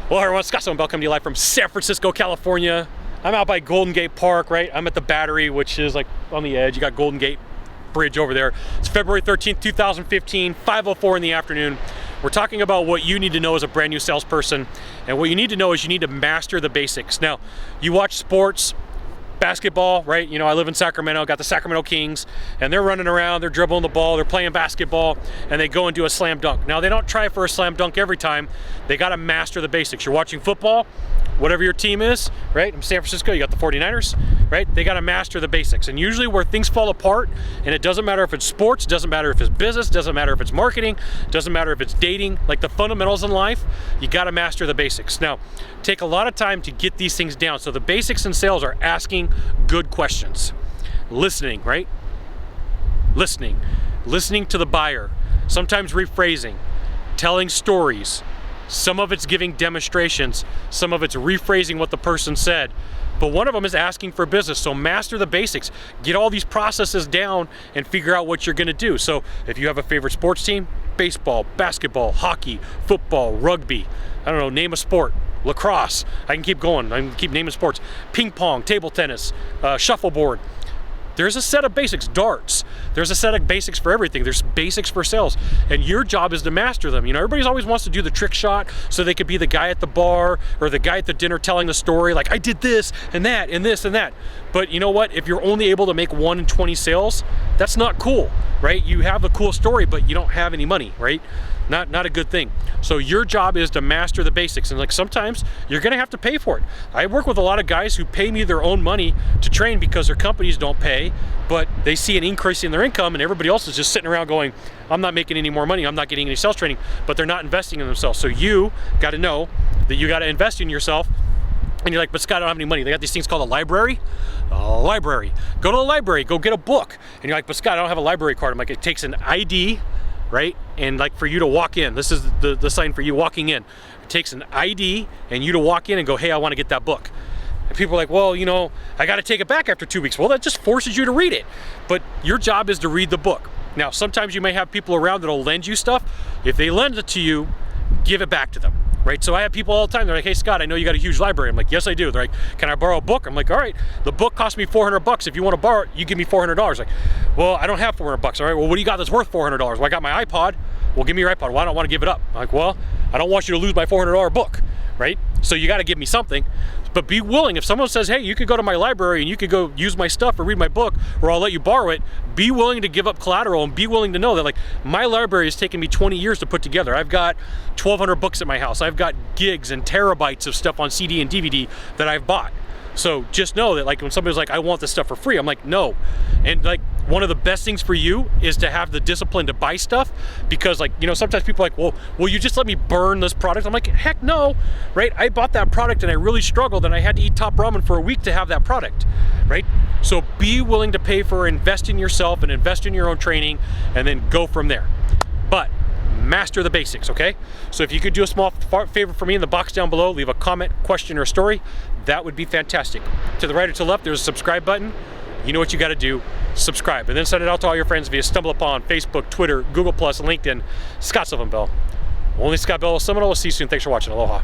Well, everyone, Sylvan Bell coming to you live from San Francisco, California. I'm out by Golden Gate Park, right? I'm at the Battery, which is like on the edge. You got Golden Gate Bridge over there. It's February 13th, 2015, 5:04 in the afternoon. We're talking about what you need to know as a brand new salesperson. And what you need to know is you need to master the basics. Now, you watch sports, basketball, right? You know, I live in Sacramento, got the Sacramento Kings, and they're running around, they're dribbling the ball, they're playing basketball, and they go and do a slam dunk. Now, they don't try for a slam dunk every time. They got to master the basics. You're watching football, whatever your team is, right? In San Francisco, you got the 49ers, right? They got to master the basics. And usually where things fall apart, and it doesn't matter if it's sports, doesn't matter if it's business, doesn't matter if it's marketing, doesn't matter if it's dating, like the fundamentals in life, you got to master the basics. Now, take a lot of time to get these things down. So the basics in sales are asking good questions, listening, right? Listening to the buyer, sometimes rephrasing, telling stories. Some of it's giving demonstrations, some of it's rephrasing what the person said, but one of them is asking for business. So master the basics, get all these processes down and figure out what you're gonna do. So if you have a favorite sports team, baseball, basketball, hockey, football, rugby, I don't know, name a sport, lacrosse, I can keep going, I can keep naming sports, ping pong, table tennis, shuffleboard. There's a set of basics, darts. There's a set of basics for everything. There's basics for sales, and your job is to master them. You know, everybody always wants to do the trick shot so they could be the guy at the bar or the guy at the dinner telling the story, like I did this and that and this and that. But you know what? If you're only able to make 1 in 20 sales, that's not cool, right? You have a cool story, but you don't have any money, right? Not a good thing. So your job is to master the basics, and like sometimes you're gonna have to pay for it. I work with a lot of guys who pay me their own money to train because their companies don't pay, but they see an increase in their income and everybody else is just sitting around going, I'm not making any more money, I'm not getting any sales training, but they're not investing in themselves. So you gotta know that you gotta invest in yourself. And you're like, but Scott, I don't have any money. They got these things called a library. A library. Go to the library, go get a book. And you're like, but Scott, I don't have a library card. I'm like, it takes an ID, right? And like for you to walk in, this is the sign for you walking in. It takes an ID and you to walk in and go, hey, I want to get that book. And people are like, well, you know, I got to take it back after 2 weeks. Well, that just forces you to read it. But your job is to read the book. Now, sometimes you may have people around that'll lend you stuff. If they lend it to you, give it back to them. Right? So I have people all the time, they're like, hey Scott, I know you got a huge library. I'm like, yes I do. They're like, can I borrow a book? I'm like, all right, the book cost me $400. If you want to borrow it, you give me $400. Like, well, I don't have $400. All right, well, what do you got that's worth $400? Well, I got my iPod. Well, give me your iPod. Well, I don't want to give it up. I'm like, well, I don't want you to lose my $400 book, right? So you got to give me something. But be willing, if someone says, hey, you could go to my library and you could go use my stuff or read my book, or I'll let you borrow it, be willing to give up collateral and be willing to know that like my library has taken me 20 years to put together. I've got 1,200 books at my house. I've got gigs and terabytes of stuff on CD and DVD that I've bought. So just know that like when somebody's like, I want this stuff for free, I'm like, no. And like one of the best things for you is to have the discipline to buy stuff, because like, you know, sometimes people are like, well, will you just let me burn this product? I'm like, heck no, right? I bought that product and I really struggled and I had to eat top ramen for a week to have that product, right? So be willing to pay for, invest in yourself and invest in your own training and then go from there. But master the basics, okay? So if you could do a small favor for me in the box down below, leave a comment, question, or story, that would be fantastic. To the right or to the left, there's a subscribe button. You know what you got to do, subscribe. And then send it out to all your friends via StumbleUpon, Facebook, Twitter, Google+, LinkedIn. Sylvan Bell. Only Scott Bell, Seminole. We'll see you soon. Thanks for watching. Aloha.